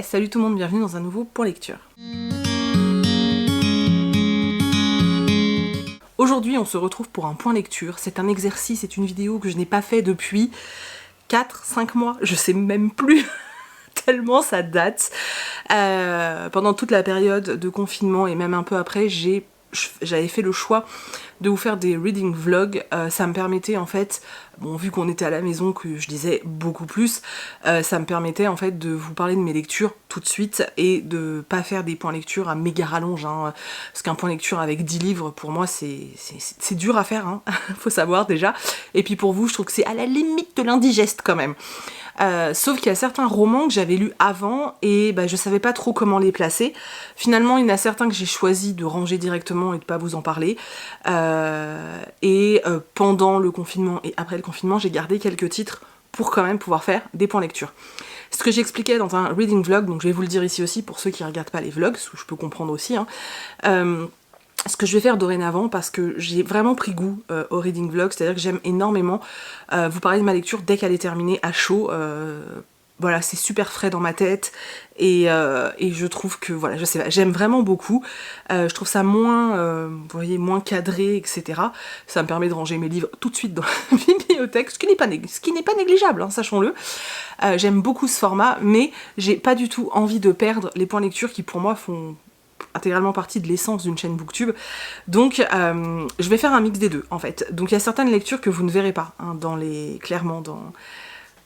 Salut tout le monde, bienvenue dans un nouveau Point Lecture. Aujourd'hui on se retrouve pour un Point Lecture, c'est un exercice, c'est une vidéo que je n'ai pas fait depuis 4-5 mois, je sais même plus tellement ça date. Pendant toute la période de confinement et même un peu après, j'avais fait le choix de vous faire des reading vlogs. Ça me permettait en fait, bon vu qu'on était à la maison que je lisais beaucoup plus, ça me permettait en fait de vous parler de mes lectures tout de suite et de pas faire des points lecture à méga rallonge, hein, parce qu'un point lecture avec 10 livres pour moi c'est dur à faire, hein, faut savoir déjà, et puis pour vous je trouve que c'est à la limite de l'indigeste quand même. Sauf qu'il y a certains romans que j'avais lus avant et je savais pas trop comment les placer. Finalement, il y en a certains que j'ai choisi de ranger directement et de pas vous en parler. Pendant le confinement et après le confinement, j'ai gardé quelques titres pour quand même pouvoir faire des points lecture. Ce que j'expliquais dans un reading vlog, donc je vais vous le dire ici aussi pour ceux qui regardent pas les vlogs, ce que je peux comprendre aussi, hein. Ce que je vais faire dorénavant, parce que j'ai vraiment pris goût au reading vlog, c'est-à-dire que j'aime énormément vous parler de ma lecture dès qu'elle est terminée à chaud. Voilà, c'est super frais dans ma tête et je trouve que, voilà, je sais pas, j'aime vraiment beaucoup. Je trouve ça moins, vous voyez, moins cadré, etc. Ça me permet de ranger mes livres tout de suite dans la bibliothèque, ce qui n'est pas négligeable, hein, sachons-le. J'aime beaucoup ce format, mais j'ai pas du tout envie de perdre les points lecture qui pour moi font intégralement partie de l'essence d'une chaîne booktube. Donc je vais faire un mix des deux en fait. Donc il y a certaines lectures que vous ne verrez pas, hein, clairement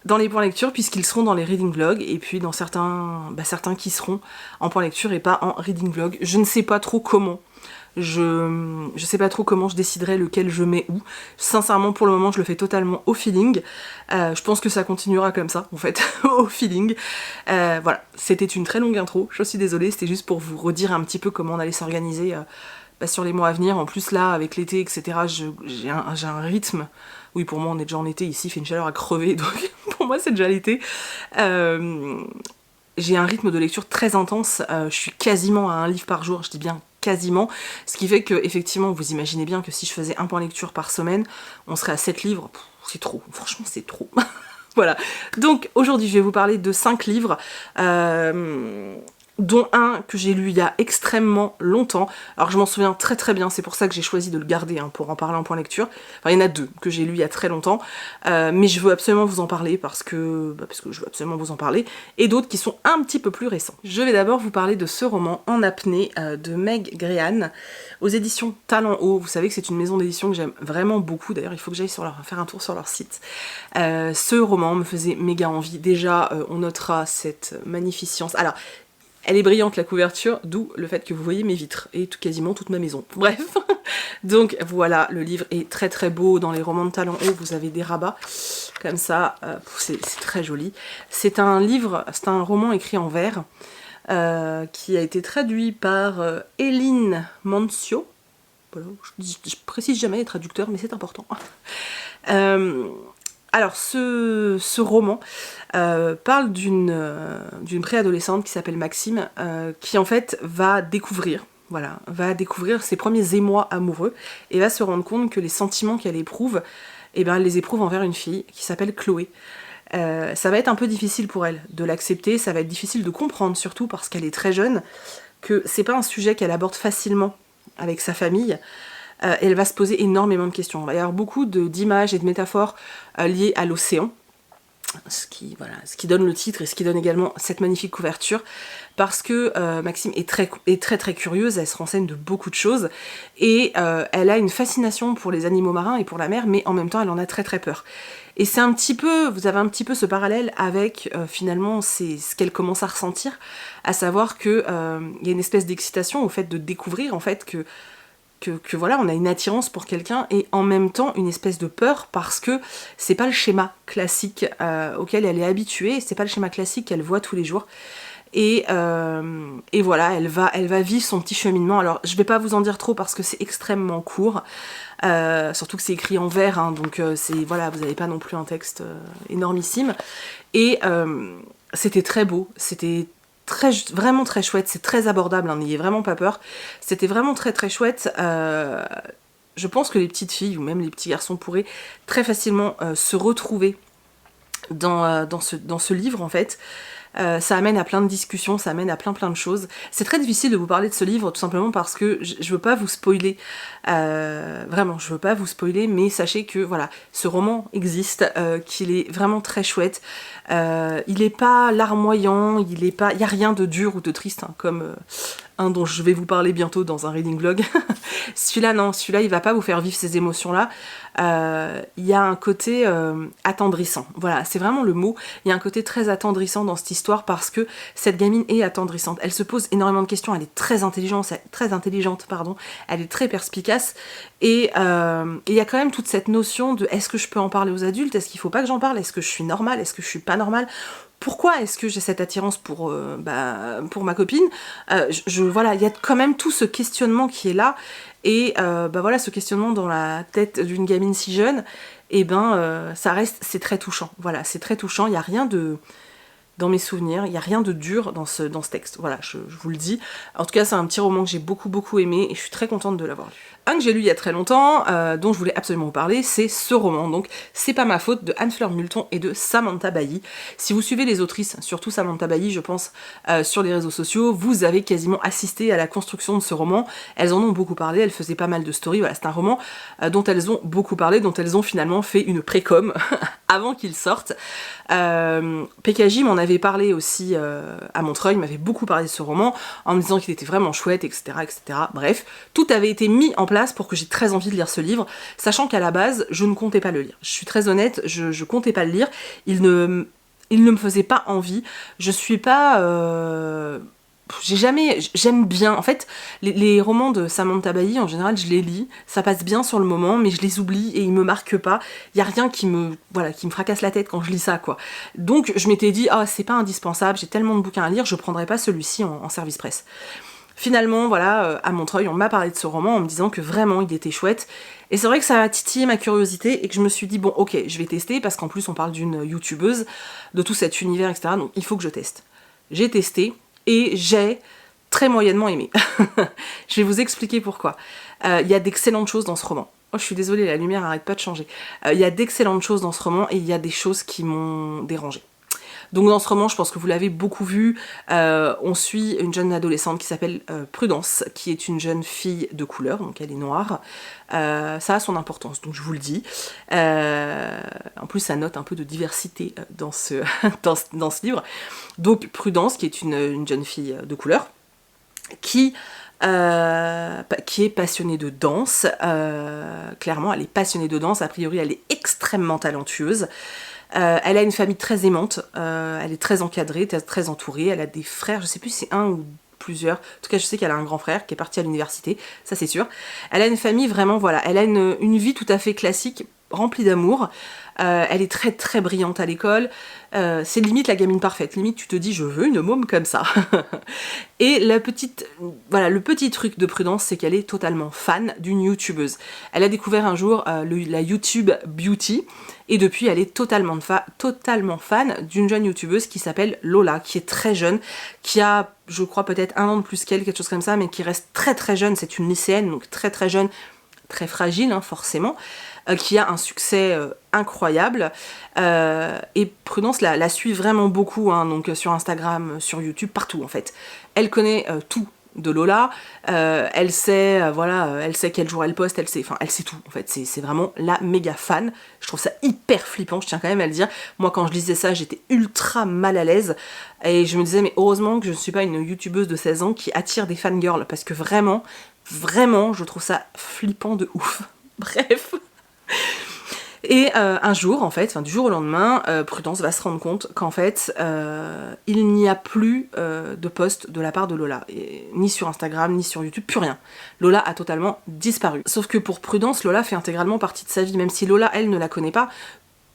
dans les points lecture, puisqu'ils seront dans les reading vlogs, et puis dans certains qui seront en point lecture et pas en reading vlog. Je ne sais pas trop comment. Je sais pas trop comment je déciderai lequel je mets où. Sincèrement, pour le moment, je le fais totalement au feeling. Je pense que ça continuera comme ça, en fait, au feeling. Voilà, c'était une très longue intro, je suis désolée, c'était juste pour vous redire un petit peu comment on allait s'organiser sur les mois à venir. En plus, là, avec l'été, etc., j'ai un rythme. Oui, pour moi, on est déjà en été, ici, il fait une chaleur à crever, donc pour moi, c'est déjà l'été. J'ai un rythme de lecture très intense, je suis quasiment à un livre par jour, je dis bien quasiment, ce qui fait que, effectivement, vous imaginez bien que si je faisais un point lecture par semaine, on serait à 7 livres, c'est trop, franchement c'est trop. Voilà, donc aujourd'hui je vais vous parler de 5 livres, dont un que j'ai lu il y a extrêmement longtemps. Alors je m'en souviens très très bien, c'est pour ça que j'ai choisi de le garder, hein, pour en parler en point lecture. Enfin il y en a 2 que j'ai lu il y a très longtemps, mais je veux absolument vous en parler parce que je veux absolument vous en parler, et d'autres qui sont un petit peu plus récents. Je vais d'abord vous parler de ce roman En apnée de Meg Grehan, aux éditions Talent Haut. Vous savez que c'est une maison d'édition que j'aime vraiment beaucoup, d'ailleurs il faut que j'aille faire un tour sur leur site. Ce roman me faisait méga envie. Déjà on notera cette magnificence. Alors elle est brillante la couverture, d'où le fait que vous voyez mes vitres et quasiment toute ma maison. Bref, donc voilà, le livre est très très beau. Dans les romans de Talent Haut, vous avez des rabats comme ça, c'est très joli. C'est un roman écrit en vers qui a été traduit par Eline Mancio. Voilà, je précise jamais les traducteurs, mais c'est important. Alors ce roman parle d'une préadolescente qui s'appelle Maxime, qui en fait va découvrir ses premiers émois amoureux et va se rendre compte que les sentiments qu'elle éprouve, elle les éprouve envers une fille qui s'appelle Chloé. Ça va être un peu difficile pour elle de l'accepter, ça va être difficile de comprendre, surtout parce qu'elle est très jeune, que c'est pas un sujet qu'elle aborde facilement avec sa famille. Elle va se poser énormément de questions. Il va y avoir beaucoup d'images et de métaphores liées à l'océan, ce qui donne le titre et ce qui donne également cette magnifique couverture, parce que Maxime est très très curieuse, elle se renseigne de beaucoup de choses, et elle a une fascination pour les animaux marins et pour la mer, mais en même temps elle en a très très peur. Et vous avez un petit peu ce parallèle avec finalement c'est ce qu'elle commence à ressentir, à savoir que y a une espèce d'excitation au fait de découvrir en fait que voilà, on a une attirance pour quelqu'un et en même temps une espèce de peur parce que c'est pas le schéma classique auquel elle est habituée, c'est pas le schéma classique qu'elle voit tous les jours. Et voilà, elle va vivre son petit cheminement. Alors je vais pas vous en dire trop parce que c'est extrêmement court, surtout que c'est écrit en vers, hein, donc voilà, vous n'avez pas non plus un texte énormissime. Et c'était très beau, c'était vraiment très chouette, c'est très abordable, hein, n'ayez vraiment pas peur, c'était vraiment très très chouette. Je pense que les petites filles ou même les petits garçons pourraient très facilement se retrouver dans ce livre en fait. ça amène à plein de discussions, ça amène à plein de choses. C'est très difficile de vous parler de ce livre tout simplement parce que je veux pas vous spoiler, vraiment je veux pas vous spoiler, mais sachez que voilà, ce roman existe, qu'il est vraiment très chouette. Il est pas larmoyant, il y a rien de dur ou de triste, hein, comme un dont je vais vous parler bientôt dans un reading vlog. Celui-là non, celui-là il va pas vous faire vivre ces émotions-là. Il y a un côté attendrissant, voilà, c'est vraiment le mot. Il y a un côté très attendrissant dans cette histoire parce que cette gamine est attendrissante. Elle se pose énormément de questions, elle est très intelligente, pardon, elle est très perspicace et il y a quand même toute cette notion de est-ce que je peux en parler aux adultes, est-ce qu'il faut pas que j'en parle, est-ce que je suis normale, est-ce que je suis pas normale, pourquoi est-ce que j'ai cette attirance pour ma copine, voilà, il y a quand même tout ce questionnement qui est là. Et voilà, ce questionnement dans la tête d'une gamine si jeune, et ça reste, c'est très touchant. Voilà, c'est très touchant. Il n'y a rien de, dans mes souvenirs, il n'y a rien de dur dans ce texte. Voilà, je vous le dis. En tout cas, c'est un petit roman que j'ai beaucoup aimé et je suis très contente de l'avoir lu. Un que j'ai lu il y a très longtemps, dont je voulais absolument vous parler, c'est ce roman, donc C'est pas ma faute, de Anne-Fleur Multon et de Samantha Bailly. Si vous suivez les autrices, surtout Samantha Bailly, je pense, sur les réseaux sociaux, vous avez quasiment assisté à la construction de ce roman. Elles en ont beaucoup parlé, elles faisaient pas mal de stories, voilà, c'est un roman dont elles ont beaucoup parlé, dont elles ont finalement fait une précom avant qu'il sorte. PKJ m'en avait parlé aussi à Montreuil, m'avait beaucoup parlé de ce roman, en me disant qu'il était vraiment chouette, etc., etc. Bref, tout avait été mis en place pour que j'ai très envie de lire ce livre, sachant qu'à la base, je ne comptais pas le lire. Je suis très honnête, je comptais pas le lire, il ne me faisait pas envie, je suis pas... j'aime bien, en fait, les romans de Samantha Bailly, en général, je les lis, ça passe bien sur le moment, mais je les oublie et ils me marquent pas, il y a rien qui me fracasse la tête quand je lis ça, quoi. Donc, je m'étais dit, ah, c'est pas indispensable, j'ai tellement de bouquins à lire, je prendrai pas celui-ci en service presse. Finalement, voilà, à Montreuil, on m'a parlé de ce roman en me disant que vraiment, il était chouette, et c'est vrai que ça a titillé ma curiosité, et que je me suis dit, bon, ok, je vais tester, parce qu'en plus, on parle d'une youtubeuse, de tout cet univers, etc., donc il faut que je teste. J'ai testé, et j'ai très moyennement aimé. Je vais vous expliquer pourquoi. Il y a d'excellentes choses dans ce roman. Oh, je suis désolée, la lumière n'arrête pas de changer. Il y a d'excellentes choses dans ce roman et il y a des choses qui m'ont dérangée. Donc dans ce roman, je pense que vous l'avez beaucoup vu, on suit une jeune adolescente qui s'appelle Prudence, qui est une jeune fille de couleur, donc elle est noire. Ça a son importance, donc je vous le dis. En plus, ça note un peu de diversité dans ce livre. Donc Prudence, qui est une jeune fille de couleur, qui est passionnée de danse. Clairement, elle est passionnée de danse, a priori elle est extrêmement talentueuse. Elle a une famille très aimante, elle est très encadrée, très entourée, elle a des frères, je sais plus si c'est un ou plusieurs, en tout cas je sais qu'elle a un grand frère qui est parti à l'université, ça c'est sûr. Elle a une famille vraiment, voilà, elle a une vie tout à fait classique, remplie d'amour, elle est très brillante à l'école, c'est limite la gamine parfaite, limite tu te dis je veux une môme comme ça. Et le petit truc de Prudence, c'est qu'elle est totalement fan d'une youtubeuse. Elle a découvert un jour la YouTube Beauty, et depuis elle est totalement fan d'une jeune youtubeuse qui s'appelle Lola, qui est très jeune, qui a, je crois, peut-être 1 an de plus qu'elle, quelque chose comme ça, mais qui reste très jeune, c'est une lycéenne, donc très jeune, très fragile, hein, forcément, qui a un succès incroyable, et Prudence la suit vraiment beaucoup, hein, donc sur Instagram, sur YouTube, partout en fait. Elle connaît tout de Lola, elle sait quel jour elle poste, elle sait tout en fait, c'est vraiment la méga fan. Je trouve ça hyper flippant, je tiens quand même à le dire. Moi quand je lisais ça, j'étais ultra mal à l'aise, et je me disais mais heureusement que je ne suis pas une youtubeuse de 16 ans qui attire des fangirls, parce que vraiment, je trouve ça flippant de ouf. Bref. Et un jour, en fait, du jour au lendemain, Prudence va se rendre compte qu'en fait, il n'y a plus de posts de la part de Lola. Ni sur Instagram, ni sur YouTube, plus rien. Lola a totalement disparu. Sauf que pour Prudence, Lola fait intégralement partie de sa vie, même si Lola, elle, ne la connaît pas.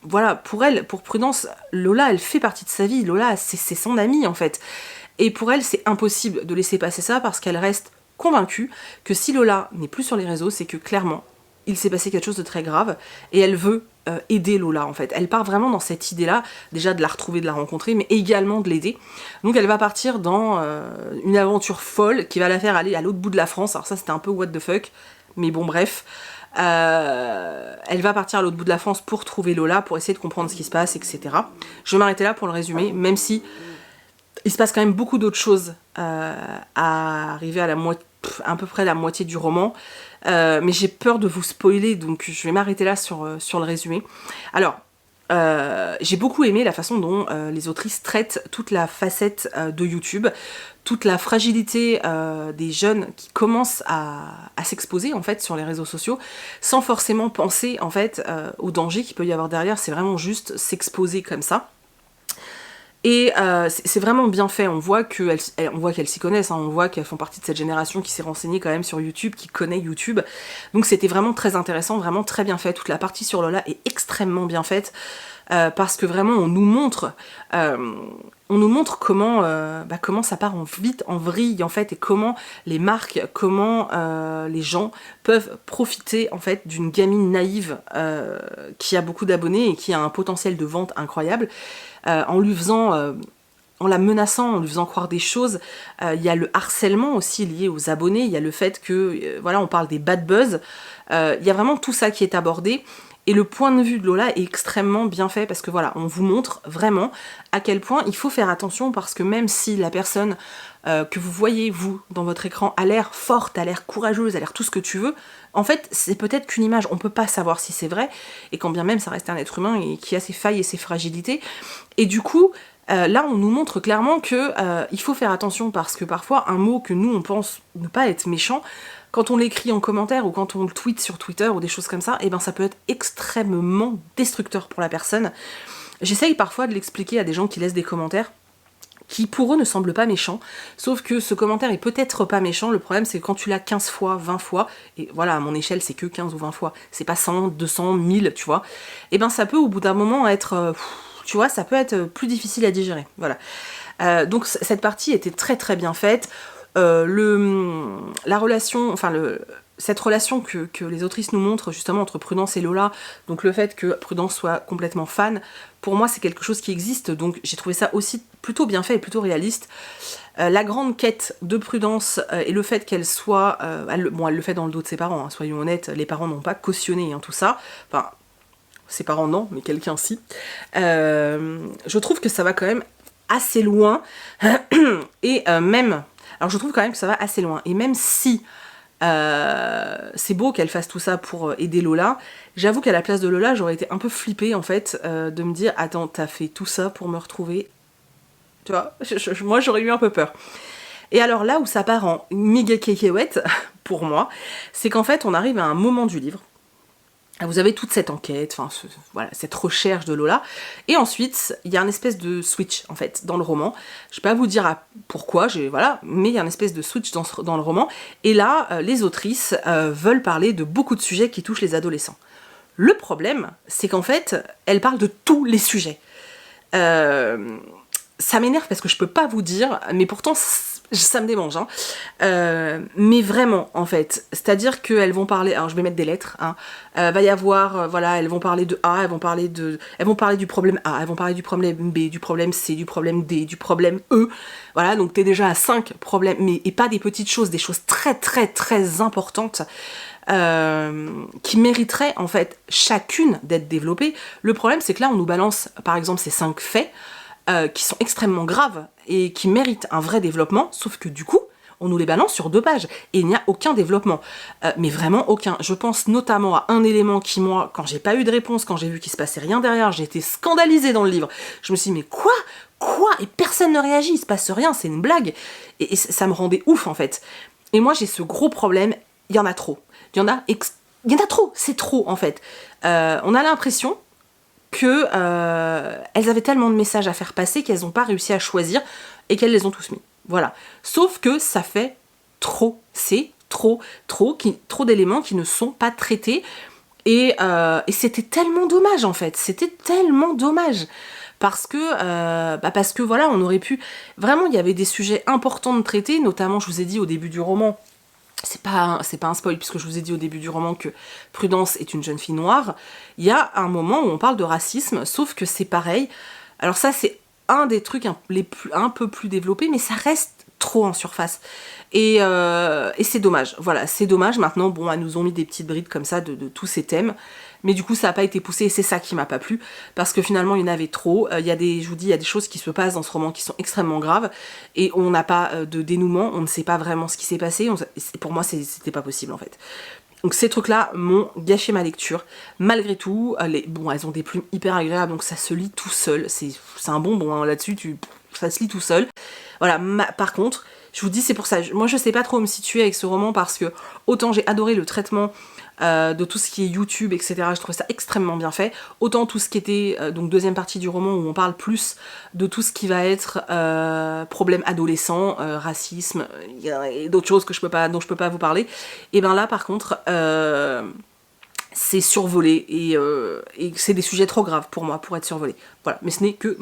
Voilà, pour Prudence, Lola, elle fait partie de sa vie. Lola, c'est son amie, en fait. Et pour elle, c'est impossible de laisser passer ça, parce qu'elle reste convaincue que si Lola n'est plus sur les réseaux, c'est que clairement, il s'est passé quelque chose de très grave, et elle veut aider Lola en fait. Elle part vraiment dans cette idée-là, déjà de la retrouver, de la rencontrer, mais également de l'aider. Donc elle va partir dans une aventure folle qui va la faire aller à l'autre bout de la France. Alors ça c'était un peu what the fuck, mais bon bref. Elle va partir à l'autre bout de la France pour trouver Lola, pour essayer de comprendre ce qui se passe, etc. Je vais m'arrêter là pour le résumer, même si Il se passe quand même beaucoup d'autres choses à arriver à à peu près la moitié du roman. Mais j'ai peur de vous spoiler, donc je vais m'arrêter là sur le résumé. Alors, j'ai beaucoup aimé la façon dont les autrices traitent toute la facette de YouTube, toute la fragilité des jeunes qui commencent à s'exposer en fait sur les réseaux sociaux, sans forcément penser en fait au danger qu'il peut y avoir derrière. C'est vraiment juste s'exposer comme ça. Et c'est vraiment bien fait, on voit qu'elles s'y connaissent, hein, on voit qu'elles font partie de cette génération qui s'est renseignée quand même sur YouTube, qui connaît YouTube. Donc c'était vraiment très intéressant, vraiment très bien fait. Toute la partie sur Lola est extrêmement bien faite, parce que vraiment on nous montre comment ça part vite en vrille en fait, et comment les marques, comment les gens peuvent profiter en fait d'une gamine naïve qui a beaucoup d'abonnés et qui a un potentiel de vente incroyable. En la menaçant, en lui faisant croire des choses. Il y a le harcèlement aussi lié aux abonnés, il y a le fait que, voilà, on parle des bad buzz, il y a vraiment tout ça qui est abordé, et le point de vue de Lola est extrêmement bien fait, parce que voilà, on vous montre vraiment à quel point il faut faire attention, parce que même si la personne que vous voyez, vous, dans votre écran, a l'air forte, a l'air courageuse, a l'air tout ce que tu veux, en fait, c'est peut-être qu'une image, on peut pas savoir si c'est vrai, et quand bien même ça reste un être humain et qui a ses failles et ses fragilités, et du coup, là on nous montre clairement que il faut faire attention, parce que parfois un mot que nous on pense ne pas être méchant, quand on l'écrit en commentaire ou quand on le tweet sur Twitter ou des choses comme ça, et ben ça peut être extrêmement destructeur pour la personne. J'essaye parfois de l'expliquer à des gens qui laissent des commentaires qui pour eux ne semblent pas méchants, sauf que ce commentaire est peut-être pas méchant, le problème c'est que quand tu l'as 15 fois, 20 fois, et voilà, à mon échelle c'est que 15 ou 20 fois, c'est pas 100, 200, 1000, tu vois, et ben ça peut au bout d'un moment être, tu vois, ça peut être plus difficile à digérer, voilà. Donc cette partie était très très bien faite, la relation, enfin cette relation que les autrices nous montrent justement entre Prudence et Lola, donc le fait que Prudence soit complètement fan, pour moi c'est quelque chose qui existe, donc j'ai trouvé ça aussi plutôt bien fait et plutôt réaliste. La grande quête de Prudence et le fait qu'elle soit... elle le fait dans le dos de ses parents, hein, soyons honnêtes, les parents n'ont pas cautionné hein, tout ça, enfin ses parents non, mais quelqu'un si. Je trouve que ça va quand même assez loin, et même... Alors je trouve quand même que ça va assez loin, et même si c'est beau qu'elle fasse tout ça pour aider Lola, j'avoue qu'à la place de Lola, j'aurais été un peu flippée en fait, de me dire, attends, t'as fait tout ça pour me retrouver, tu vois, moi j'aurais eu un peu peur. Et alors là où ça part en méga cacahuète, pour moi, c'est qu'en fait on arrive à un moment du livre, vous avez toute cette enquête, enfin voilà, cette recherche de Lola, et ensuite il y a un espèce de switch en fait dans le roman. Je vais pas vous dire pourquoi, voilà, mais il y a un espèce de switch dans le roman, et là les autrices veulent parler de beaucoup de sujets qui touchent les adolescents. Le problème, c'est qu'en fait, elles parlent de tous les sujets. Ça m'énerve parce que je peux pas vous dire, mais pourtant ça me démange, hein. Mais vraiment en fait, c'est-à-dire qu'elles vont parler, alors je vais mettre des lettres, hein, va y avoir, voilà, elles vont parler de A, elles vont parler du problème A, elles vont parler du problème B, du problème C, du problème D, du problème E, voilà, donc t'es déjà à 5 problèmes, mais et pas des petites choses, des choses très très très importantes, qui mériteraient en fait chacune d'être développées. Le problème c'est que là on nous balance par exemple ces 5 faits, qui sont extrêmement graves et qui méritent un vrai développement, sauf que du coup, on nous les balance sur 2 pages, et il n'y a aucun développement, mais vraiment aucun. Je pense notamment à un élément qui, moi, quand j'ai pas eu de réponse, quand j'ai vu qu'il se passait rien derrière, j'ai été scandalisée dans le livre. Je me suis dit, mais quoi ? Et personne ne réagit, il se passe rien, c'est une blague. Et ça me rendait ouf, en fait. Et moi, j'ai ce gros problème, il y en a trop. Il y en a trop, c'est trop, en fait. On a l'impression que elles avaient tellement de messages à faire passer qu'elles n'ont pas réussi à choisir et qu'elles les ont tous mis. Voilà. Sauf que ça fait trop. C'est trop d'éléments qui ne sont pas traités. Et c'était tellement dommage en fait. C'était tellement dommage. Parce que voilà, on aurait pu... Vraiment, il y avait des sujets importants de traiter, notamment, je vous ai dit au début du roman, c'est pas un spoil puisque je vous ai dit au début du roman que Prudence est une jeune fille noire, il y a un moment où on parle de racisme, sauf que c'est pareil. Alors ça c'est un des trucs un peu plus développés, mais ça reste trop en surface. Et c'est dommage, voilà, c'est dommage. Maintenant, bon, elles nous ont mis des petites brides comme ça de tous ces thèmes, mais du coup ça n'a pas été poussé et c'est ça qui m'a pas plu, parce que finalement il y en avait trop. Je vous dis, il y a des choses qui se passent dans ce roman qui sont extrêmement graves, et on n'a pas de dénouement, on ne sait pas vraiment ce qui s'est passé, pour moi c'était pas possible en fait. Donc ces trucs-là m'ont gâché ma lecture. Malgré tout, elles ont des plumes hyper agréables, donc ça se lit tout seul. C'est un bonbon, hein, là-dessus, ça se lit tout seul. Voilà, par contre, je vous dis, c'est pour ça. Moi, je sais pas trop où me situer avec ce roman, parce que autant j'ai adoré le traitement de tout ce qui est YouTube, etc. Je trouvais ça extrêmement bien fait. Autant tout ce qui était, donc deuxième partie du roman, où on parle plus de tout ce qui va être problème adolescent, racisme, et d'autres choses dont je peux pas vous parler. Et ben là, par contre, c'est survolé, et c'est des sujets trop graves pour moi pour être survolé. Voilà, mais ce n'est que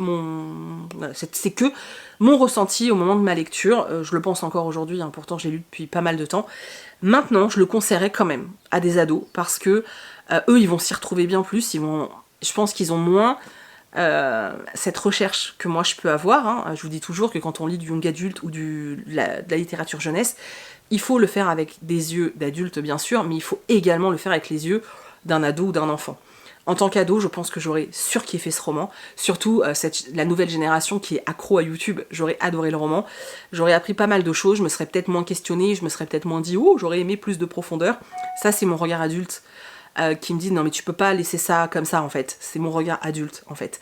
c'est que mon ressenti au moment de ma lecture. Je le pense encore aujourd'hui, hein, pourtant je l'ai lu depuis pas mal de temps. Maintenant, je le conseillerais quand même à des ados, parce que eux, ils vont s'y retrouver bien plus. Je pense qu'ils ont moins cette recherche que moi je peux avoir. Hein. Je vous dis toujours que quand on lit du young adulte ou de la littérature jeunesse, il faut le faire avec des yeux d'adulte, bien sûr, mais il faut également le faire avec les yeux d'un ado ou d'un enfant. En tant qu'ado, je pense que j'aurais surkiffé ce roman, surtout la nouvelle génération qui est accro à YouTube. J'aurais adoré le roman, j'aurais appris pas mal de choses, je me serais peut-être moins questionnée, je me serais peut-être moins dit « Oh, j'aurais aimé plus de profondeur ». Ça, c'est mon regard adulte qui me dit « Non, mais tu peux pas laisser ça comme ça, en fait ». C'est mon regard adulte, en fait.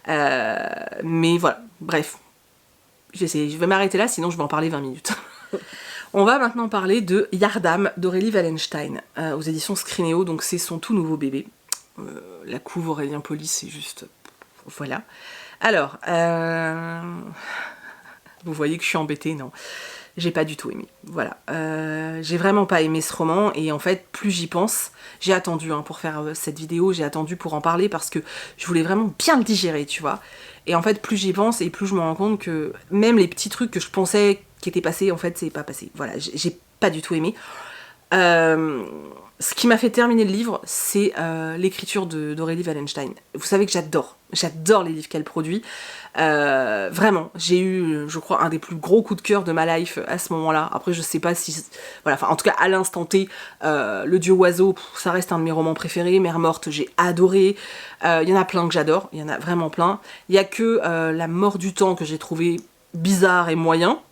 Mais voilà, bref. Je vais m'arrêter là, sinon je vais en parler 20 minutes. On va maintenant parler de Yardam d'Aurélie Wallenstein, aux éditions Scrinéo, donc c'est son tout nouveau bébé. La couve Aurélien Poly, c'est juste... Voilà. Alors, vous voyez que je suis embêtée, non. J'ai pas du tout aimé. Voilà. J'ai vraiment pas aimé ce roman, et en fait, plus j'y pense, j'ai attendu pour faire cette vidéo, j'ai attendu pour en parler, parce que je voulais vraiment bien le digérer, tu vois. Et en fait, plus j'y pense, et plus je me rends compte que même les petits trucs que je pensais qui étaient passés, en fait, c'est pas passé. Voilà, j'ai pas du tout aimé. Ce qui m'a fait terminer le livre, c'est l'écriture d'Aurélie Wallenstein. Vous savez que j'adore les livres qu'elle produit. Vraiment, j'ai eu, je crois, un des plus gros coups de cœur de ma life à ce moment-là. Après, je sais pas si... Voilà, enfin, en tout cas, à l'instant T, Le Dieu Oiseau, ça reste un de mes romans préférés. Mère Morte, j'ai adoré. Il y en a plein que j'adore, il y en a vraiment plein. Il y a que La Mort du Temps que j'ai trouvé bizarre et moyen,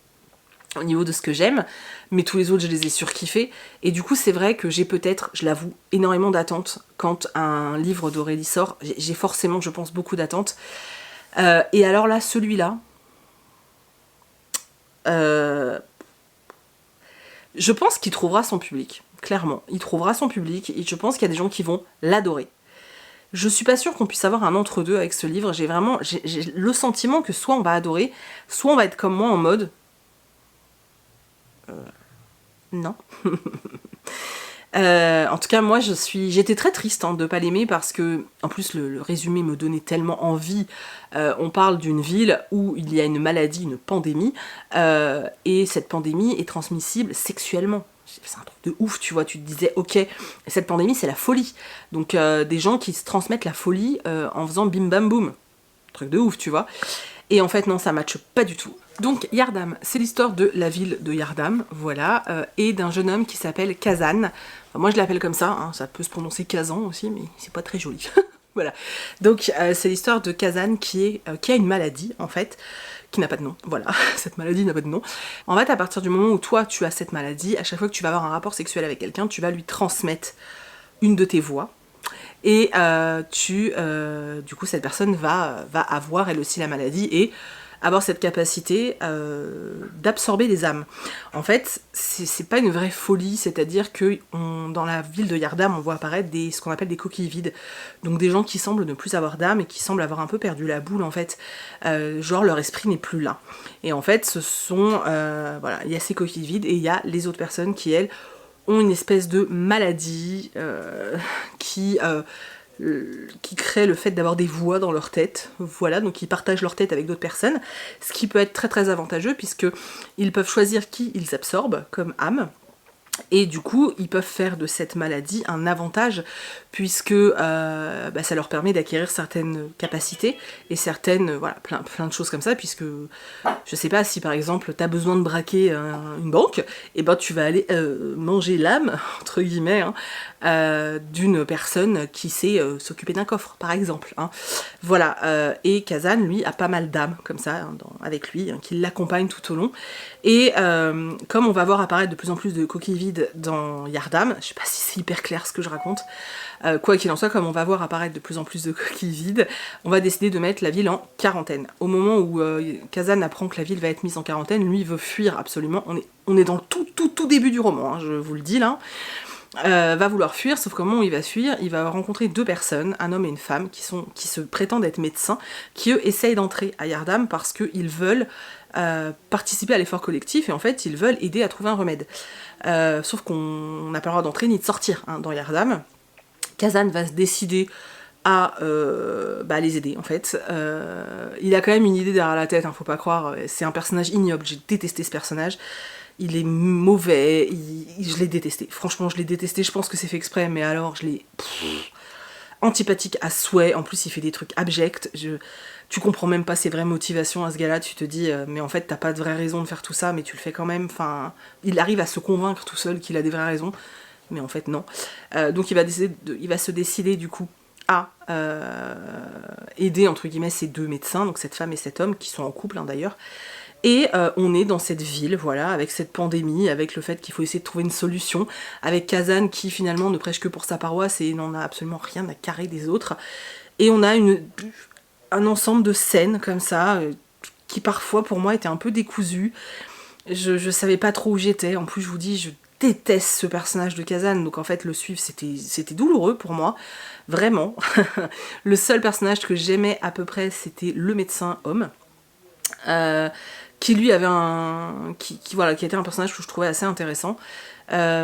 au niveau de ce que j'aime, mais tous les autres je les ai surkiffés, et du coup c'est vrai que j'ai peut-être, je l'avoue, énormément d'attentes quand un livre d'Aurélie sort. J'ai forcément, je pense, beaucoup d'attentes, et alors là, celui-là, je pense qu'il trouvera son public, clairement, il trouvera son public, et je pense qu'il y a des gens qui vont l'adorer. Je suis pas sûre qu'on puisse avoir un entre-deux avec ce livre. J'ai le sentiment que soit on va adorer, soit on va être comme moi en mode... non. En tout cas, moi, j'étais très triste de pas l'aimer, parce que, en plus, le résumé me donnait tellement envie. On parle d'une ville où il y a une maladie, une pandémie, et cette pandémie est transmissible sexuellement. C'est un truc de ouf, tu vois, tu te disais, ok, cette pandémie, c'est la folie. Donc, des gens qui se transmettent la folie en faisant bim bam boum. Truc de ouf, tu vois. Et en fait, non, ça matche pas du tout. Donc, Yardam, c'est l'histoire de la ville de Yardam, voilà, et d'un jeune homme qui s'appelle Kazan. Enfin, moi, je l'appelle comme ça, ça peut se prononcer Kazan aussi, mais c'est pas très joli. Voilà. Donc, c'est l'histoire de Kazan qui a une maladie, en fait, qui n'a pas de nom. Voilà, cette maladie n'a pas de nom. En fait, à partir du moment où toi, tu as cette maladie, à chaque fois que tu vas avoir un rapport sexuel avec quelqu'un, tu vas lui transmettre une de tes voix. Et du coup, cette personne va avoir elle aussi la maladie et avoir cette capacité d'absorber les âmes. En fait, c'est pas une vraie folie, c'est-à-dire que dans la ville de Yardam, on voit apparaître ce qu'on appelle des coquilles vides. Donc des gens qui semblent ne plus avoir d'âme et qui semblent avoir un peu perdu la boule, en fait. Genre leur esprit n'est plus là. Et en fait, voilà, il y a ces coquilles vides et il y a les autres personnes qui, elles, ont une espèce de maladie qui crée le fait d'avoir des voix dans leur tête, voilà, donc ils partagent leur tête avec d'autres personnes, ce qui peut être très très avantageux puisque ils peuvent choisir qui ils absorbent comme âme, Et du coup, ils peuvent faire de cette maladie un avantage, puisque ça leur permet d'acquérir certaines capacités et certaines, voilà, plein de choses comme ça, puisque je sais pas si par exemple tu as besoin de braquer une banque, et ben tu vas aller manger l'âme, entre guillemets, hein, d'une personne qui sait s'occuper d'un coffre, par exemple. Hein. Voilà, et Kazan, lui, a pas mal d'âmes comme ça, hein, avec lui, hein, qui l'accompagnent tout au long. Et comme on va voir apparaître de plus en plus de coquilles vides dans Yardam, je sais pas si c'est hyper clair ce que je raconte, quoi qu'il en soit, comme on va voir apparaître de plus en plus de coquilles vides, on va décider de mettre la ville en quarantaine. Au moment où Kazan apprend que la ville va être mise en quarantaine, lui il veut fuir absolument, on est dans le tout début du roman, hein, je vous le dis là, va vouloir fuir, sauf qu'au moment où il va fuir, il va rencontrer deux personnes, un homme et une femme, qui se prétendent être médecins, qui eux essayent d'entrer à Yardam parce qu'ils veulent participer à l'effort collectif, et en fait ils veulent aider à trouver un remède. Sauf qu'on n'a pas le droit d'entrer ni de sortir hein, dans Yardam. Kazan va se décider à les aider en fait. Il a quand même une idée derrière la tête, hein, faut pas croire, c'est un personnage ignoble, j'ai détesté ce personnage. Il est mauvais, je l'ai détesté. Franchement, je l'ai détesté, je pense que c'est fait exprès, mais alors je l'ai... antipathique à souhait, en plus il fait des trucs abjects, tu comprends même pas ses vraies motivations à ce gars-là, tu te dis, mais en fait t'as pas de vraie raison de faire tout ça, mais tu le fais quand même, enfin... Il arrive à se convaincre tout seul qu'il a des vraies raisons, mais en fait non. Donc il va se décider du coup à aider entre guillemets ces deux médecins, donc cette femme et cet homme, qui sont en couple hein, d'ailleurs. Et on est dans cette ville, voilà, avec cette pandémie, avec le fait qu'il faut essayer de trouver une solution, avec Kazan qui finalement ne prêche que pour sa paroisse et n'en a absolument rien à carrer des autres. Et on a un ensemble de scènes comme ça, qui parfois pour moi étaient un peu décousues. Je savais pas trop où j'étais, en plus je vous dis, je déteste ce personnage de Kazan, donc en fait le suivre c'était douloureux pour moi, vraiment. Le seul personnage que j'aimais à peu près c'était le médecin homme. Qui lui avait qui était un personnage que je trouvais assez intéressant. J'ai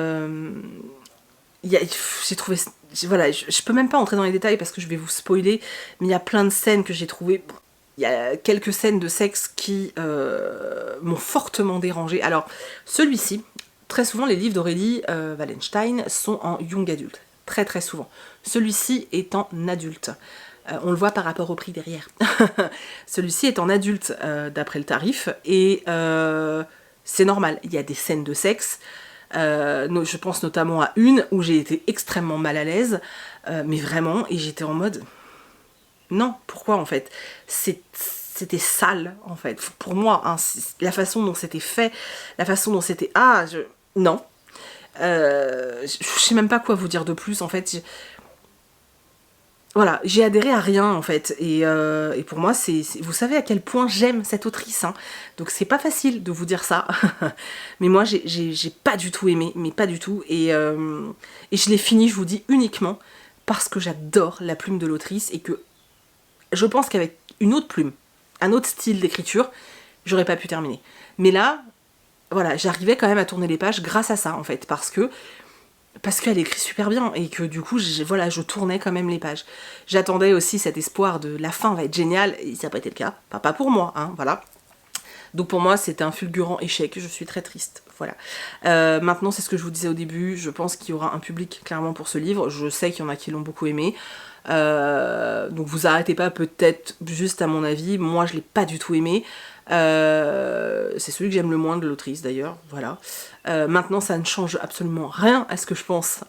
trouvé... Voilà, je peux même pas entrer dans les détails parce que je vais vous spoiler, mais il y a plein de scènes que j'ai trouvées... Il y a quelques scènes de sexe qui m'ont fortement dérangée. Alors, celui-ci, très souvent les livres d'Aurélie Wallenstein sont en young adulte. Très très souvent. Celui-ci est en adulte. On le voit par rapport au prix derrière. Celui-ci est en adulte d'après le tarif, et c'est normal, il y a des scènes de sexe, je pense notamment à une où j'ai été extrêmement mal à l'aise, mais vraiment, et j'étais en mode... Non, pourquoi en fait c'était sale en fait, pour moi, hein, la façon dont c'était fait, la façon dont c'était... Non. Je sais même pas quoi vous dire de plus en fait. Voilà, j'ai adhéré à rien en fait, et pour moi, vous savez à quel point j'aime cette autrice, hein. Donc c'est pas facile de vous dire ça, mais moi j'ai pas du tout aimé, mais pas du tout, et je l'ai fini, je vous dis, uniquement parce que j'adore la plume de l'autrice, et que je pense qu'avec une autre plume, un autre style d'écriture, j'aurais pas pu terminer. Mais là, voilà, j'arrivais quand même à tourner les pages grâce à ça en fait, parce qu'elle écrit super bien, et que du coup, je tournais quand même les pages. J'attendais aussi cet espoir de la fin va être géniale, et ça n'a pas été le cas. Enfin, pas pour moi, hein, voilà. Donc pour moi, c'était un fulgurant échec, je suis très triste, voilà. Maintenant, c'est ce que je vous disais au début, je pense qu'il y aura un public clairement pour ce livre, je sais qu'il y en a qui l'ont beaucoup aimé. Donc vous arrêtez pas peut-être juste à mon avis, moi je l'ai pas du tout aimé. C'est celui que j'aime le moins de l'autrice d'ailleurs, voilà. Maintenant ça ne change absolument rien à ce que je pense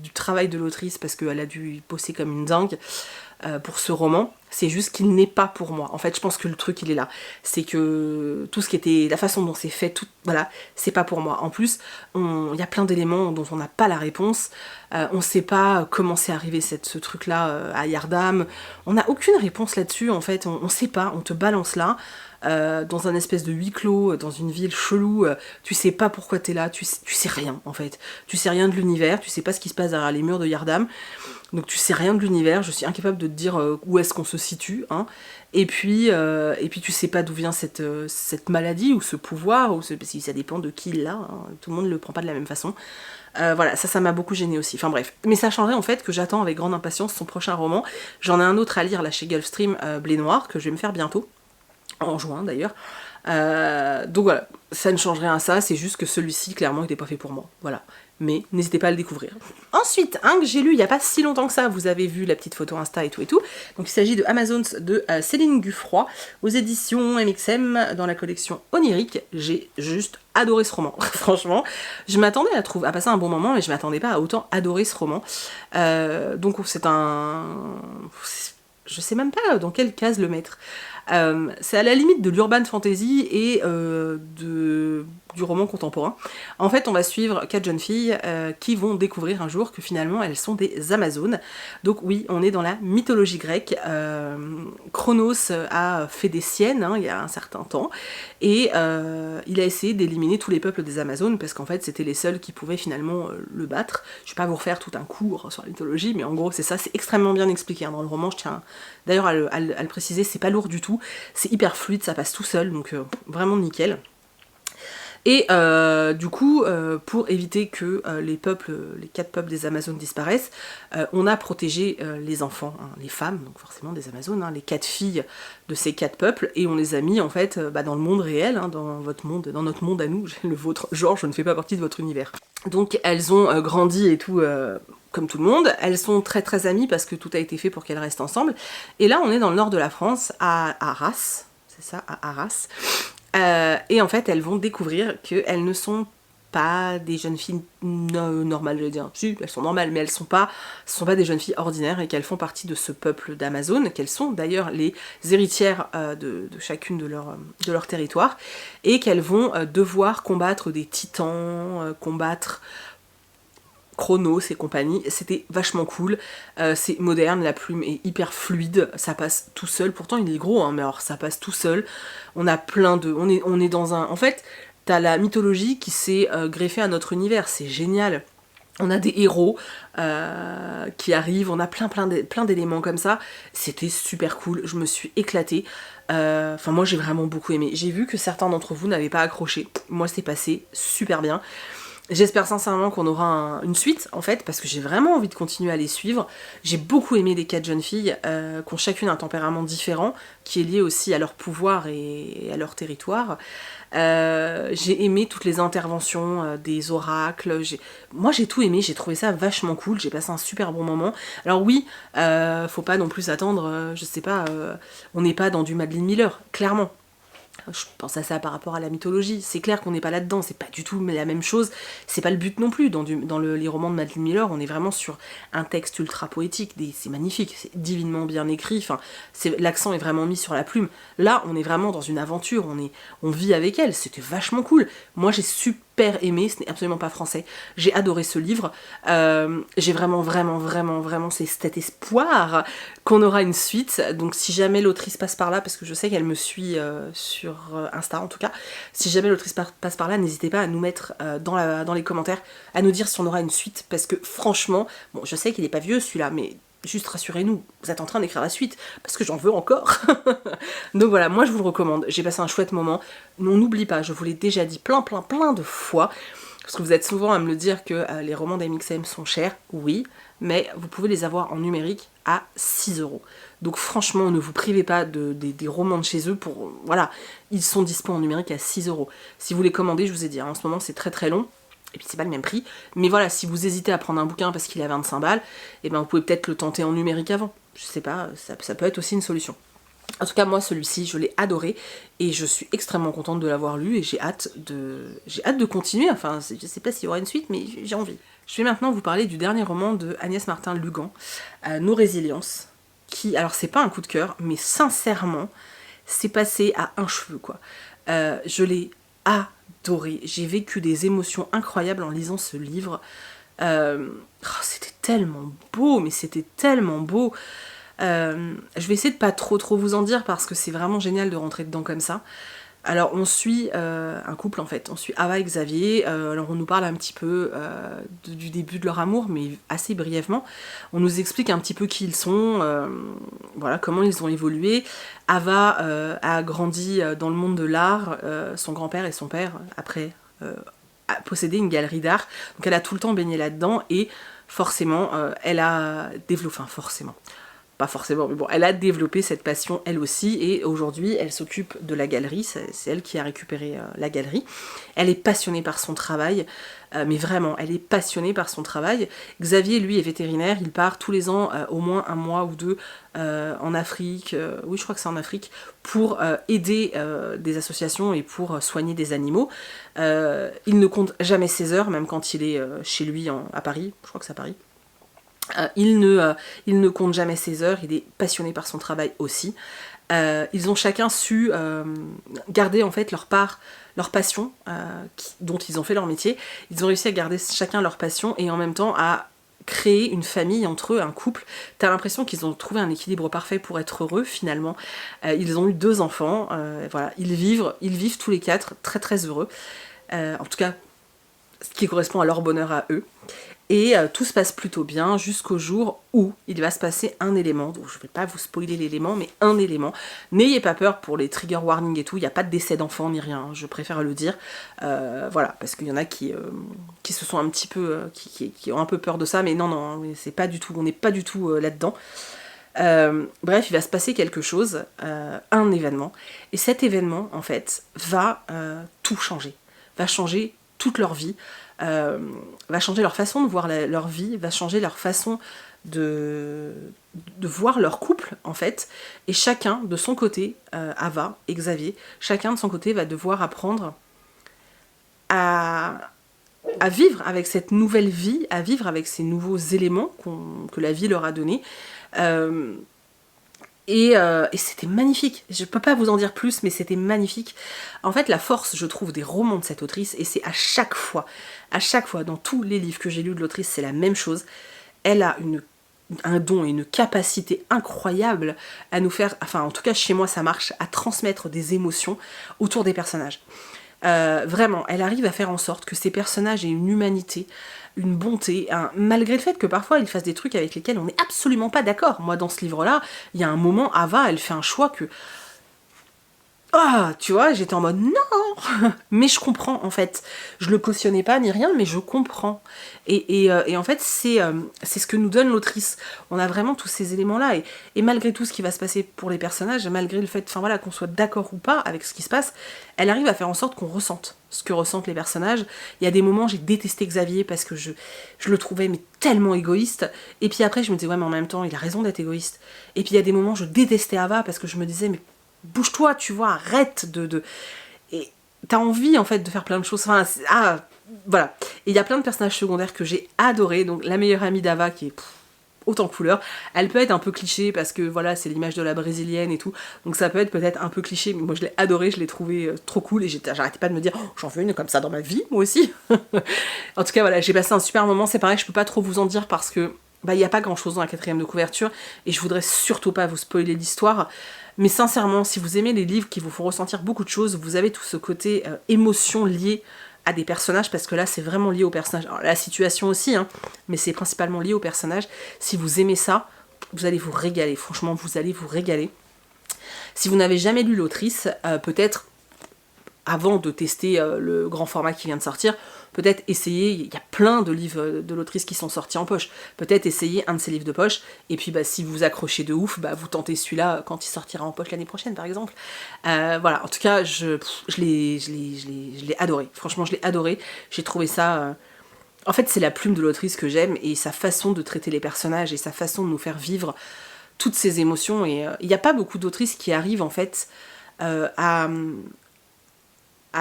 du travail de l'autrice, parce qu'elle a dû bosser comme une dingue pour ce roman. C'est juste qu'il n'est pas pour moi. En fait, je pense que le truc il est là, c'est que tout ce qui était, la façon dont c'est fait, tout, voilà, c'est pas pour moi. En plus, il y a plein d'éléments dont on n'a pas la réponse. On sait pas comment c'est arrivé ce truc-là à Yardam. On n'a aucune réponse là-dessus. En fait, on sait pas. On te balance là. Dans un espèce de huis clos, dans une ville chelou, tu sais pas pourquoi t'es là, tu sais rien en fait. Tu sais rien de l'univers, tu sais pas ce qui se passe derrière les murs de Yardam, donc tu sais rien de l'univers, je suis incapable de te dire où est-ce qu'on se situe, hein. Et puis tu sais pas d'où vient cette maladie, ou ce pouvoir, parce que ça dépend de qui l'a, hein. Tout le monde ne le prend pas de la même façon. Voilà, ça m'a beaucoup gênée aussi, enfin bref. Mais ça changerait en fait que j'attends avec grande impatience son prochain roman. J'en ai un autre à lire là chez Gulfstream, Blé Noir, que je vais me faire bientôt. En juin d'ailleurs. Donc voilà, ça ne change rien à ça, c'est juste que celui-ci, clairement, n'était pas fait pour moi. Voilà. Mais n'hésitez pas à le découvrir. Ensuite, un que j'ai lu il n'y a pas si longtemps que ça, vous avez vu la petite photo Insta et tout et tout. Donc il s'agit de Amazons de Céline Guffroy, aux éditions MXM, dans la collection Onirique. J'ai juste adoré ce roman, franchement. Je m'attendais à passer un bon moment, mais je m'attendais pas à autant adorer ce roman. Donc c'est un... Je sais même pas dans quelle case le mettre. C'est à la limite de l'urban fantasy et du roman contemporain. En fait, on va suivre 4 jeunes filles qui vont découvrir un jour que finalement elles sont des Amazones. Donc oui, on est dans la mythologie grecque. Chronos a fait des siennes il y a un certain temps et il a essayé d'éliminer tous les peuples des Amazones parce qu'en fait c'était les seuls qui pouvaient finalement le battre. Je vais pas vous refaire tout un cours sur la mythologie, mais en gros c'est ça, c'est extrêmement bien expliqué dans le roman, je tiens d'ailleurs à le préciser, c'est pas lourd du tout, c'est hyper fluide, ça passe tout seul, donc vraiment nickel. Et du coup, pour éviter que les 4 peuples des Amazones disparaissent, on a protégé les enfants, les femmes, donc forcément des Amazones, les 4 filles de ces 4 peuples, et on les a mis en fait dans le monde réel, dans votre monde, dans notre monde à nous, le vôtre, genre je ne fais pas partie de votre univers. Donc elles ont grandi et tout comme tout le monde, elles sont très très amies parce que tout a été fait pour qu'elles restent ensemble, et là on est dans le nord de la France, à Arras, c'est ça, à Arras. Et en fait, elles vont découvrir qu'elles ne sont pas des jeunes filles normales, je veux dire. Si, elles sont normales, mais ce sont pas des jeunes filles ordinaires et qu'elles font partie de ce peuple d'Amazones, qu'elles sont d'ailleurs les héritières de chacune de leur territoire, et qu'elles vont devoir combattre des titans, combattre Chronos et compagnie. C'était vachement cool, c'est moderne, la plume est hyper fluide, ça passe tout seul, pourtant il est gros, mais alors ça passe tout seul, on a plein de... On est dans un... En fait, t'as la mythologie qui s'est greffée à notre univers, c'est génial. On a des héros qui arrivent, on a plein d'éléments comme ça, c'était super cool, je me suis éclatée. Enfin moi j'ai vraiment beaucoup aimé, j'ai vu que certains d'entre vous n'avaient pas accroché, moi c'est passé super bien. J'espère sincèrement qu'on aura une suite, en fait, parce que j'ai vraiment envie de continuer à les suivre. J'ai beaucoup aimé les 4 jeunes filles, qui ont chacune un tempérament différent, qui est lié aussi à leur pouvoir et à leur territoire. J'ai aimé toutes les interventions des oracles. Moi, j'ai tout aimé, j'ai trouvé ça vachement cool, j'ai passé un super bon moment. Alors oui, faut pas non plus attendre, je sais pas, on n'est pas dans du Madeline Miller, clairement. Je pense à ça par rapport à la mythologie, c'est clair qu'on n'est pas là-dedans, c'est pas du tout la même chose, c'est pas le but non plus, les romans de Madeline Miller, on est vraiment sur un texte ultra poétique, c'est magnifique, c'est divinement bien écrit, enfin, l'accent est vraiment mis sur la plume, là on est vraiment dans une aventure, on vit avec elle, c'était vachement cool, moi j'ai super aimé, ce n'est absolument pas français, j'ai adoré ce livre, j'ai vraiment cet espoir qu'on aura une suite, donc si jamais l'autrice passe par là, parce que je sais qu'elle me suit sur Insta en tout cas, si jamais l'autrice passe par là, n'hésitez pas à nous mettre dans les commentaires, à nous dire si on aura une suite, parce que franchement, bon je sais qu'il est pas vieux celui-là, mais juste rassurez-nous, vous êtes en train d'écrire la suite, parce que j'en veux encore. Donc voilà, moi je vous le recommande, j'ai passé un chouette moment, on n'oublie pas, je vous l'ai déjà dit plein de fois, parce que vous êtes souvent à me le dire que les romans d'MXM sont chers, oui, mais vous pouvez les avoir en numérique à 6€. Donc franchement, ne vous privez pas des romans de chez eux pour... Voilà, ils sont dispo en numérique à 6€. Si vous les commandez, je vous ai dit, en ce moment c'est très long, et puis c'est pas le même prix, mais voilà, si vous hésitez à prendre un bouquin parce qu'il est à 25 balles, et ben vous pouvez peut-être le tenter en numérique avant. Je sais pas, ça peut être aussi une solution. En tout cas, moi, celui-ci, je l'ai adoré et je suis extrêmement contente de l'avoir lu et j'ai hâte de continuer. Enfin, je sais pas s'il y aura une suite, mais j'ai envie. Je vais maintenant vous parler du dernier roman de Agnès Martin-Lugan, Nos Résiliences, qui, alors c'est pas un coup de cœur, mais sincèrement, c'est passé à un cheveu, quoi. Je l'ai adoré. J'ai vécu des émotions incroyables en lisant ce livre. C'était tellement beau, mais c'était tellement beau. Je vais essayer de pas trop vous en dire parce que c'est vraiment génial de rentrer dedans comme ça. Alors on suit un couple en fait, on suit Ava et Xavier, alors on nous parle un petit peu du début de leur amour mais assez brièvement, on nous explique un petit peu qui ils sont, voilà comment ils ont évolué. Ava a grandi dans le monde de l'art, son grand-père et son père après possédaient une galerie d'art, donc elle a tout le temps baigné là-dedans et forcément elle a développé, enfin forcément, pas forcément, mais bon, elle a développé cette passion elle aussi, et aujourd'hui elle s'occupe de la galerie, c'est elle qui a récupéré la galerie. Elle est passionnée par son travail, mais vraiment, elle est passionnée par son travail. Xavier, lui, est vétérinaire, il part tous les ans au moins un mois ou deux en Afrique, oui je crois que c'est en Afrique, pour aider des associations et pour soigner des animaux. Il ne compte jamais ses heures, même quand il est chez lui à Paris, je crois que c'est à Paris. Il ne compte jamais ses heures, il est passionné par son travail aussi. Ils ont chacun su garder en fait leur part, leur passion, dont ils ont fait leur métier. Ils ont réussi à garder chacun leur passion et en même temps à créer une famille entre eux, un couple. T'as l'impression qu'ils ont trouvé un équilibre parfait pour être heureux finalement. Ils ont eu 2 enfants, voilà, ils vivent tous les 4 très très heureux. En tout cas, ce qui correspond à leur bonheur à eux. Et tout se passe plutôt bien jusqu'au jour où il va se passer un élément, donc je ne vais pas vous spoiler l'élément, mais un élément. N'ayez pas peur pour les trigger warnings et tout, il n'y a pas de décès d'enfant ni rien, je préfère le dire. Voilà, parce qu'il y en a qui se sont un petit peu, qui ont un peu peur de ça, mais non, c'est pas du tout, on n'est pas du tout là-dedans. Bref, il va se passer quelque chose, un événement, et cet événement, en fait, va tout changer, va changer toute leur vie, va changer leur façon de voir leur vie, va changer leur façon de voir leur couple, en fait, et chacun, de son côté, Ava et Xavier, chacun de son côté va devoir apprendre à vivre avec cette nouvelle vie, à vivre avec ces nouveaux éléments que la vie leur a donnés. Et c'était magnifique, je peux pas vous en dire plus, mais c'était magnifique. En fait, la force, je trouve, des romans de cette autrice, et c'est à chaque fois, dans tous les livres que j'ai lus de l'autrice, c'est la même chose, elle a un don et une capacité incroyable à nous faire, enfin en tout cas chez moi ça marche, à transmettre des émotions autour des personnages. Vraiment, elle arrive à faire en sorte que ces personnages aient une humanité, une bonté, malgré le fait que parfois ils fassent des trucs avec lesquels on n'est absolument pas d'accord. Moi, dans ce livre-là, il y a un moment, Ava, elle fait un choix que... Ah, tu vois, j'étais en mode non. Mais je comprends, en fait. Je le cautionnais pas ni rien, mais je comprends. Et en fait, c'est ce que nous donne l'autrice. On a vraiment tous ces éléments-là. Et malgré tout ce qui va se passer pour les personnages, malgré le fait, enfin voilà, qu'on soit d'accord ou pas avec ce qui se passe, elle arrive à faire en sorte qu'on ressente ce que ressentent les personnages. Il y a des moments, j'ai détesté Xavier parce que je le trouvais mais tellement égoïste. Et puis après, je me disais, ouais, mais en même temps, il a raison d'être égoïste. Et puis il y a des moments, je détestais Ava parce que je me disais, mais bouge-toi, tu vois, arrête Et t'as envie, en fait, de faire plein de choses. Enfin, voilà. Et il y a plein de personnages secondaires que j'ai adorés. Donc, la meilleure amie d'Ava, qui est autant couleur, elle peut être un peu cliché, parce que, voilà, c'est l'image de la brésilienne et tout. Donc, ça peut être peut-être un peu cliché, mais moi, je l'ai adorée, je l'ai trouvée trop cool, et j'arrêtais pas de me dire, oh, j'en veux une comme ça dans ma vie, moi aussi. En tout cas, voilà, j'ai passé un super moment. C'est pareil, je peux pas trop vous en dire, parce que il n'y a pas grand chose dans la 4e de couverture, et je voudrais surtout pas vous spoiler l'histoire. Mais sincèrement, si vous aimez les livres qui vous font ressentir beaucoup de choses, vous avez tout ce côté émotion lié à des personnages, parce que là c'est vraiment lié aux personnages. Alors, la situation aussi, hein, mais c'est principalement lié aux personnages. Si vous aimez ça, vous allez vous régaler, franchement vous allez vous régaler. Si vous n'avez jamais lu l'autrice, peut-être avant de tester le grand format qui vient de sortir, peut-être essayer, il y a plein de livres de l'autrice qui sont sortis en poche, peut-être essayer un de ces livres de poche, et puis si vous accrochez de ouf, vous tentez celui-là quand il sortira en poche l'année prochaine par exemple. Voilà, en tout cas, je l'ai adoré, franchement je l'ai adoré, j'ai trouvé ça... En fait, c'est la plume de l'autrice que j'aime, et sa façon de traiter les personnages, et sa façon de nous faire vivre toutes ces émotions, et il n'y a pas beaucoup d'autrices qui arrivent en fait à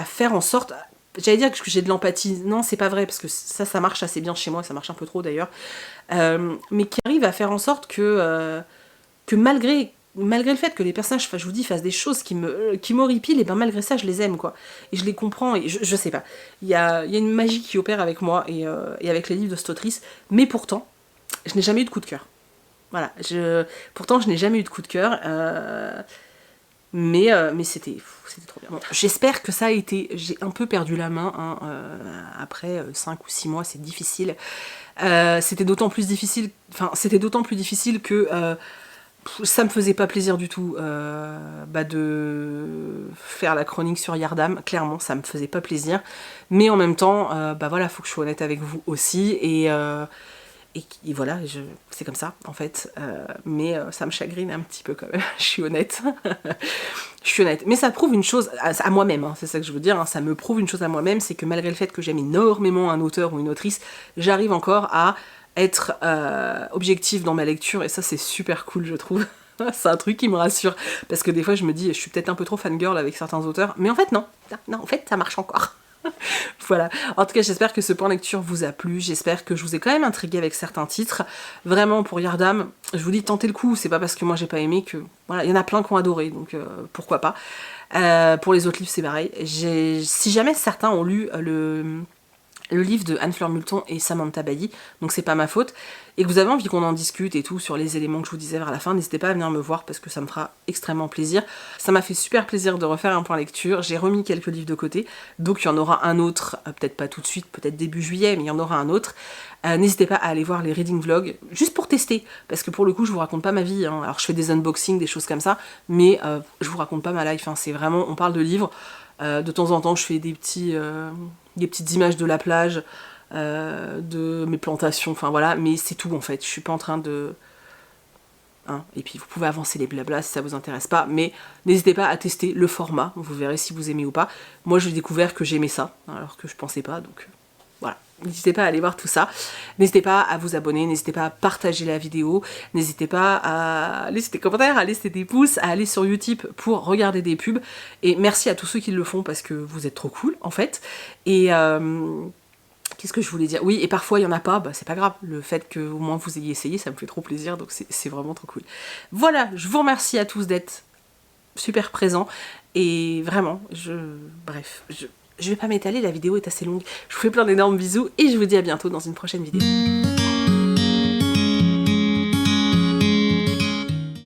faire en sorte... J'allais dire que j'ai de l'empathie, non c'est pas vrai, parce que ça marche assez bien chez moi, ça marche un peu trop d'ailleurs, mais qui arrive à faire en sorte que malgré le fait que les personnages, je vous dis, fassent des choses qui m'horripilent, et malgré ça je les aime, quoi, et je les comprends, et je sais pas, il y a une magie qui opère avec moi, et avec les livres de cette autrice, mais pourtant, je n'ai jamais eu de coup de cœur. Voilà, pourtant je n'ai jamais eu de coup de cœur, mais c'était trop bien. Bon, j'espère que ça a été... J'ai un peu perdu la main, hein, après 5 ou 6 mois, c'est difficile. C'était d'autant plus difficile... Enfin, c'était d'autant plus difficile que ça me faisait pas plaisir du tout de faire la chronique sur Yardam. Clairement, ça me faisait pas plaisir. Mais en même temps, voilà, faut que je sois honnête avec vous aussi. et voilà, c'est comme ça en fait, mais ça me chagrine un petit peu quand même, je suis honnête. Je suis honnête, mais ça prouve une chose à moi-même, hein, c'est ça que je veux dire, hein, ça me prouve une chose à moi-même, c'est que malgré le fait que j'aime énormément un auteur ou une autrice, j'arrive encore à être objective dans ma lecture, et ça c'est super cool je trouve. C'est un truc qui me rassure, parce que des fois je me dis, je suis peut-être un peu trop fangirl avec certains auteurs, mais en fait non, en fait ça marche encore. Voilà, en tout cas j'espère que ce point lecture vous a plu, j'espère que je vous ai quand même intrigué avec certains titres. Vraiment pour Yardam, je vous dis tentez le coup, c'est pas parce que moi j'ai pas aimé que... Voilà, il y en a plein qui ont adoré, donc pourquoi pas. Pour les autres livres c'est pareil. Si jamais certains ont lu le livre de Anne-Fleur Multon et Samantha Bailly, donc c'est pas ma faute, et que vous avez envie qu'on en discute et tout sur les éléments que je vous disais vers la fin, n'hésitez pas à venir me voir parce que ça me fera extrêmement plaisir. Ça m'a fait super plaisir de refaire un point lecture, j'ai remis quelques livres de côté, donc il y en aura un autre, peut-être pas tout de suite, peut-être début juillet, mais il y en aura un autre. N'hésitez pas à aller voir les reading vlogs, juste pour tester, parce que pour le coup je vous raconte pas ma vie, hein. Alors je fais des unboxings, des choses comme ça, mais je vous raconte pas ma life, hein. C'est vraiment, on parle de livres, de temps en temps je fais des petites images de la plage, de mes plantations, enfin voilà, mais c'est tout en fait, je suis pas en train de... Hein, et puis vous pouvez avancer les blablas si ça vous intéresse pas, mais n'hésitez pas à tester le format, vous verrez si vous aimez ou pas. Moi j'ai découvert que j'aimais ça, alors que je pensais pas, donc voilà. N'hésitez pas à aller voir tout ça, n'hésitez pas à vous abonner, n'hésitez pas à partager la vidéo, n'hésitez pas à laisser des commentaires, à laisser des pouces, à aller sur Utip pour regarder des pubs, et merci à tous ceux qui le font parce que vous êtes trop cool en fait, et qu'est-ce que je voulais dire? Oui, et parfois il y en a pas, bah c'est pas grave, le fait que au moins vous ayez essayé, ça me fait trop plaisir, donc c'est vraiment trop cool. Voilà, je vous remercie à tous d'être super présents, et vraiment, bref, je vais pas m'étaler, la vidéo est assez longue. Je vous fais plein d'énormes bisous, et je vous dis à bientôt dans une prochaine vidéo.